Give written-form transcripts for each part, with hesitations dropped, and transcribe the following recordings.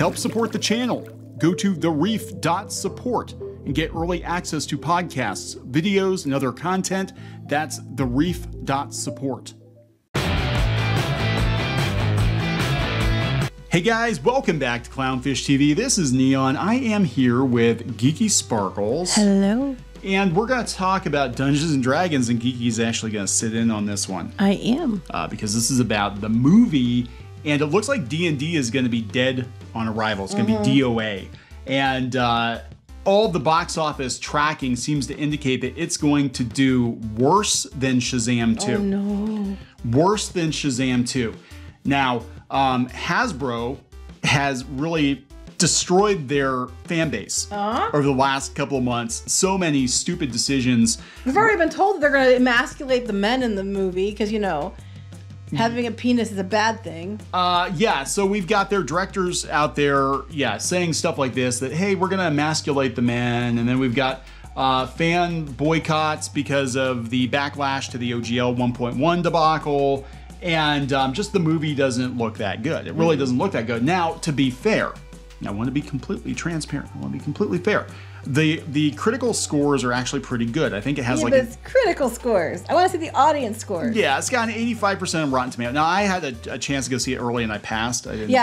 Help support the channel. Go to thereef.support and get early access to podcasts, videos, and other content. That's thereef.support. Hey guys, welcome back to Clownfish TV. This is Neon. I am here with Geeky Sparkles. Hello. And we're going to talk about Dungeons & Dragons, and Geeky's actually going to sit in on this one. I am. Because this is about the movie, and it looks like D&D is going to be dead on arrival. It's going to be DOA. And all the box office tracking seems to indicate that it's going to do worse than Shazam 2. Oh, no. Worse than Shazam 2. Now, Hasbro has really destroyed their fan base over the last couple of months. So many stupid decisions. We've already been told that they're going to emasculate the men in the movie because, you know, having a penis is a bad thing. Yeah, so we've got their directors out there, saying stuff like this, that, hey, we're going to emasculate the men. And then we've got fan boycotts because of the backlash to the OGL 1.1 debacle. And just the movie doesn't look that good. It really doesn't look that good. Now, to be fair, I want to be completely transparent. I want to be completely fair. The critical scores are actually pretty good. I think it has it's critical scores. I want to see the audience scores. Yeah, it's got an 85% on Rotten Tomatoes. Now, I had a chance to go see it early and I passed. I we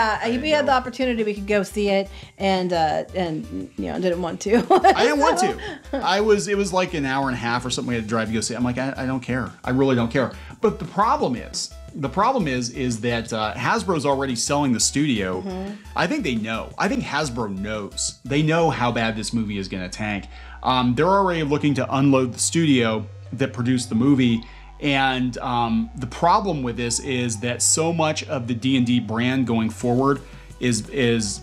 had the opportunity. We could go see it and you know, didn't want to. I didn't want to. It was like an hour and a half or something we had to drive to go see it. I'm like, I don't care. I really don't care. But the problem is that Hasbro's already selling the studio. I think they know. I think Hasbro knows. They know how bad this movie is going to tank. They're already looking to unload the studio that produced the movie. And the problem with this is that so much of the D&D brand going forward is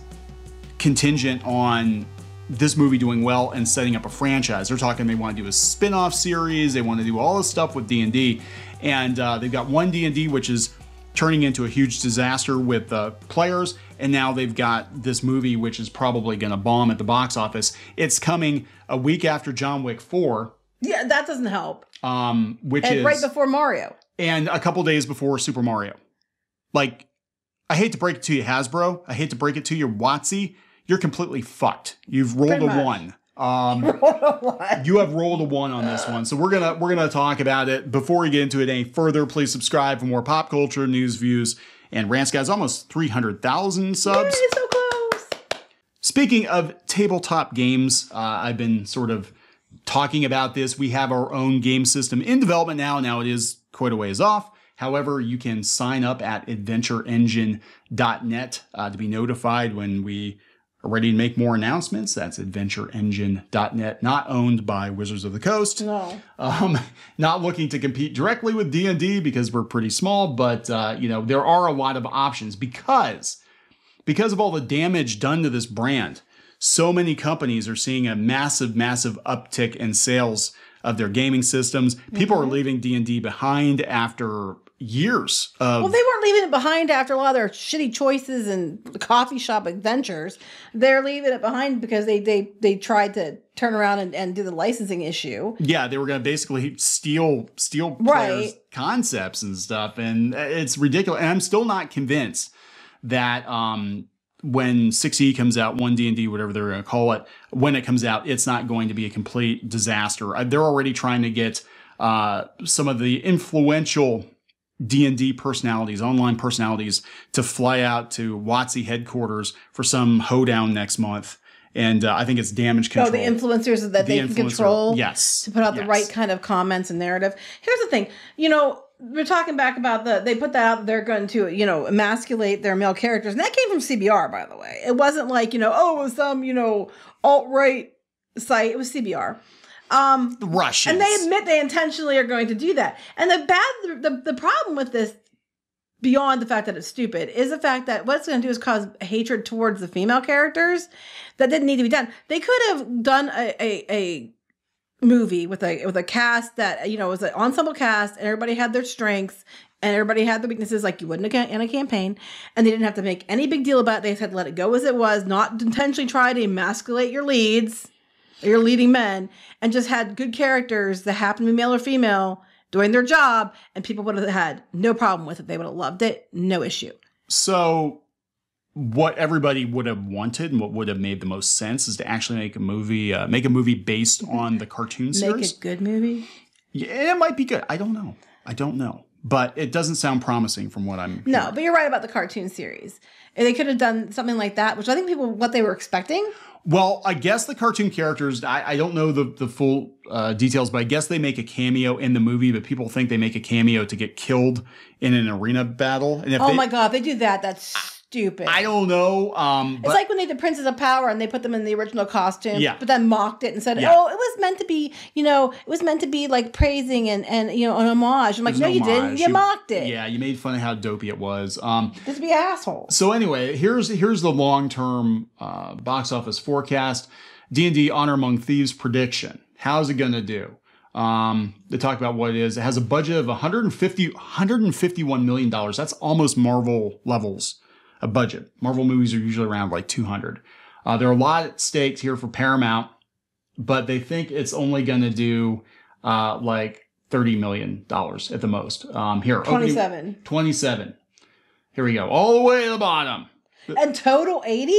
contingent on this movie doing well and setting up a franchise. They're talking they want to do a spin-off series. They want to do all this stuff with D&D. And they've got one D&D, which is turning into a huge disaster with players. And now they've got this movie, which is probably going to bomb at the box office. It's coming a week after John Wick 4. Yeah, that doesn't help. Which is right before Mario. And a couple days before Super Mario. Like, I hate to break it to you, Hasbro. I hate to break it to you, WotC. You're completely fucked. You've rolled a 1. You have rolled a 1 on this one. So we're gonna talk about it. Before we get into it any further, please subscribe for more pop culture, news, views, and rants. Guys, almost 300,000 subs. Yay, so close. Speaking of tabletop games, I've been sort of talking about this. We have our own game system in development now. Now it is quite a ways off. However, you can sign up at adventureengine.net to be notified when we are ready to make more announcements. That's adventureengine.net, not owned by Wizards of the Coast. No. Not looking to compete directly with D&D because we're pretty small, but you know, there are a lot of options because of all the damage done to this brand. So many companies are seeing a massive uptick in sales of their gaming systems. People are leaving D&D behind after years of... Well, they weren't leaving it behind after a lot of their shitty choices and coffee shop adventures. They're leaving it behind because they tried to turn around and do the licensing issue. Yeah, they were going to basically steal players' concepts and stuff, and it's ridiculous. And I'm still not convinced that when 6E comes out, 1D&D, whatever they're going to call it, when it comes out, it's not going to be a complete disaster. They're already trying to get some of the influential D&D personalities, online personalities, to fly out to WotC headquarters for some hoedown next month. And I think it's damage control. Oh, the influencers that they can control? Yes. To put out the right kind of comments and narrative. Here's the thing. You know, we're talking back about they put that out, they're going to, you know, emasculate their male characters. And that came from CBR, by the way. It wasn't like, you know, it was some, you know, alt-right site. It was CBR. The Russians. And they admit they intentionally are going to do that. And the problem with this, beyond the fact that it's stupid, is the fact that what it's going to do is cause hatred towards the female characters that didn't need to be done. They could have done a movie with a cast that, you know, was an ensemble cast, and everybody had their strengths and everybody had their weaknesses, like you wouldn't in a campaign, and they didn't have to make any big deal about it. They just had to let it go as it was, not intentionally try to emasculate your leads, your leading men, and just had good characters that happened to be male or female doing their job, and people would have had no problem with it. They would have loved it. No issue. So what everybody would have wanted and what would have made the most sense is to actually make a movie based on the cartoon series. Make a good movie? Yeah, it might be good. I don't know. But it doesn't sound promising from what I'm No, hearing. but you're right about the cartoon series. And they could have done something like that, which I think what they were expecting. Well, I guess the cartoon characters, I don't know the full details, but I guess they make a cameo in the movie, but people think they make a cameo to get killed in an arena battle. And if my God, if they do that, that's stupid. I don't know. It's like when they did Princes of Power and they put them in the original costume, but then mocked it and said, oh, it was meant to be, it was meant to be like praising and an homage. I'm like, no, you didn't. You mocked it. Yeah, you made fun of how dopey it was. Just be assholes. So anyway, here's the long-term box office forecast. D&D Honor Among Thieves prediction. How's it going to do? They talk about what it is. It has a budget of $151 million. That's almost Marvel levels. A budget. Marvel movies are usually around like 200. There are a lot at stakes here for Paramount, but they think it's only going to do like $30 million at the most. Here, 27. 27. Here we go. All the way to the bottom. And total 80?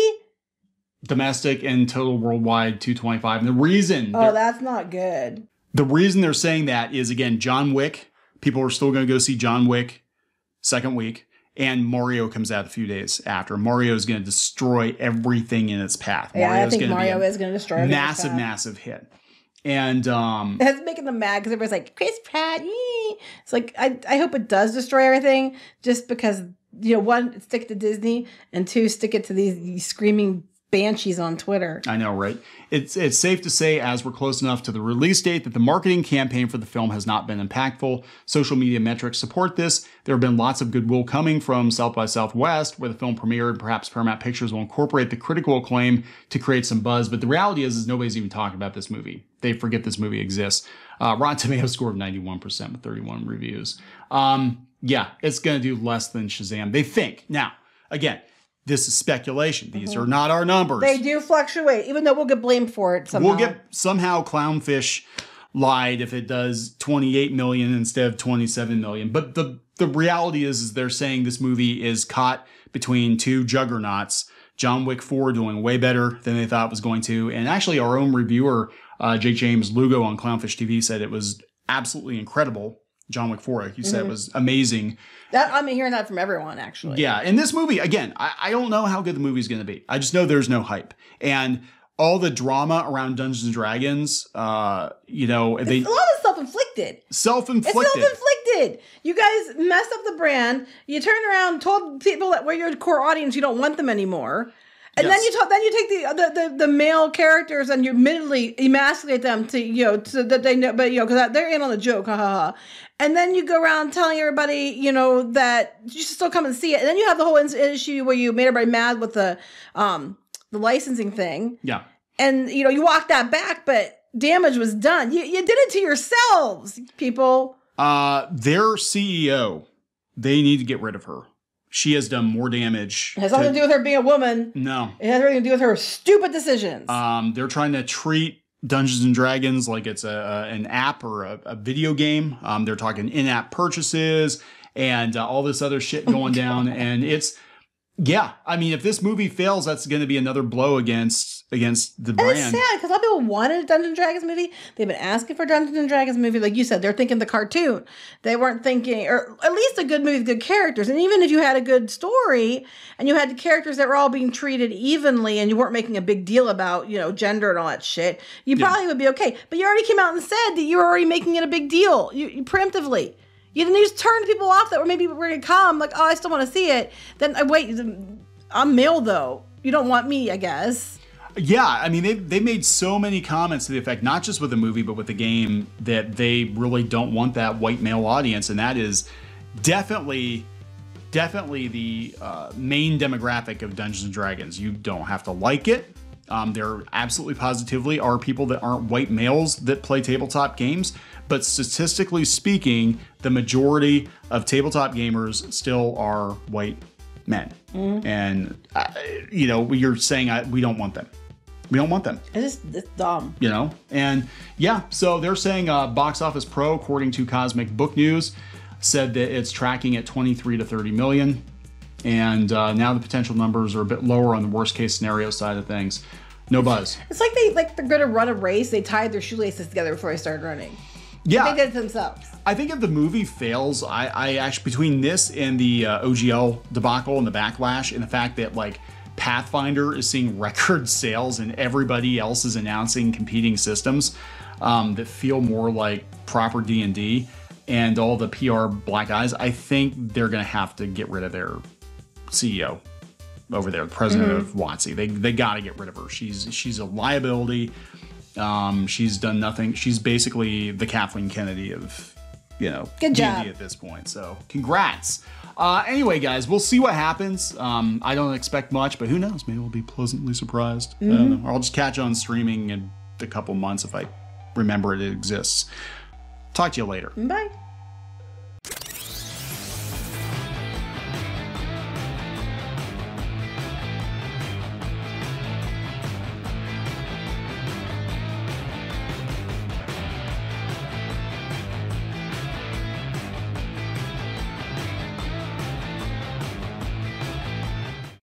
Domestic and total worldwide 225. And the reason... Oh, that's not good. The reason they're saying that is, again, John Wick. People are still going to go see John Wick second week. And Mario comes out a few days after. Mario is going to destroy everything in its path. Yeah, I think Mario is going to destroy everything. Massive hit. And it's making them mad because everybody's like, Chris Pratt. It's like, I hope it does destroy everything just because, one, stick it to Disney, and two, stick it to these screaming banshees on Twitter. I know, right? It's safe to say, as we're close enough to the release date, that the marketing campaign for the film has not been impactful. Social media metrics support this. There have been lots of goodwill coming from South by Southwest, where the film premiered. Perhaps Paramount Pictures will incorporate the critical acclaim to create some buzz. But the reality is nobody's even talking about this movie. They forget this movie exists. Rotten Tomatoes score of 91% with 31 reviews. Yeah, it's going to do less than Shazam. They think. Now, again, this is speculation. These are not our numbers. They do fluctuate, even though we'll get blamed for it somehow. Somehow Clownfish lied if it does 28 million instead of 27 million. But the reality is they're saying this movie is caught between two juggernauts. John Wick 4 doing way better than they thought it was going to. And actually our own reviewer, Jake James Lugo on Clownfish TV, said it was absolutely incredible. John Wick 4, like you said, was amazing. I'm hearing that from everyone, actually. Yeah, and this movie, again, I don't know how good the movie's going to be. I just know there's no hype. And all the drama around Dungeons and Dragons, it's a lot of self-inflicted. It's self-inflicted. You guys messed up the brand. You turned around, told people that we're your core audience, you don't want them anymore. And then you take the male characters and you admittedly emasculate them so that they know, but because they're in on the joke, And then you go around telling everybody, that you should still come and see it. And then you have the whole issue where you made everybody mad with the licensing thing. Yeah. And you walked that back, but damage was done. You did it to yourselves, people. Their CEO, they need to get rid of her. She has done more damage. It has nothing to do with her being a woman. No. It has everything to do with her stupid decisions. They're trying to treat Dungeons and Dragons like it's an app or a video game. They're talking in-app purchases and all this other shit going down. And if this movie fails, that's going to be another blow against the brand. And it's sad because a lot of people wanted a Dungeons and Dragons movie. They've been asking for a Dungeons and Dragons movie. Like you said, they're thinking the cartoon. They weren't thinking, or at least a good movie with good characters. And even if you had a good story and you had the characters that were all being treated evenly and you weren't making a big deal about, gender and all that shit, you probably would be okay. But you already came out and said that you were already making it a big deal. You preemptively. You didn't just turn people off that were maybe were going to come, like, oh, I still want to see it. Then, wait, I'm male, though. You don't want me, I guess. Yeah, they made so many comments to the effect, not just with the movie, but with the game, that they really don't want that white male audience. And that is definitely the main demographic of Dungeons and Dragons. You don't have to like it. There absolutely positively are people that aren't white males that play tabletop games. But statistically speaking, the majority of tabletop gamers still are white men. And, you're saying we don't want them. We don't want them. It's dumb. And so they're saying Box Office Pro, according to Cosmic Book News, said that it's tracking at 23 to 30 million. And now the potential numbers are a bit lower on the worst case scenario side of things. No buzz. It's like they're going to run a race. They tied their shoelaces together before they started running. Yeah. They did it themselves. I think if the movie fails, I actually, between this and the OGL debacle and the backlash and the fact that like Pathfinder is seeing record sales and everybody else is announcing competing systems that feel more like proper D&D and all the PR black eyes, I think they're going to have to get rid of their CEO over there, the president of WotC. They got to get rid of her. She's a liability. She's done nothing. She's basically the Kathleen Kennedy of, Good job. D&D at this point. So congrats. Anyway, guys, we'll see what happens. I don't expect much, but who knows? Maybe we'll be pleasantly surprised. I don't know. Or I'll just catch on streaming in a couple months if I remember it exists. Talk to you later. Bye.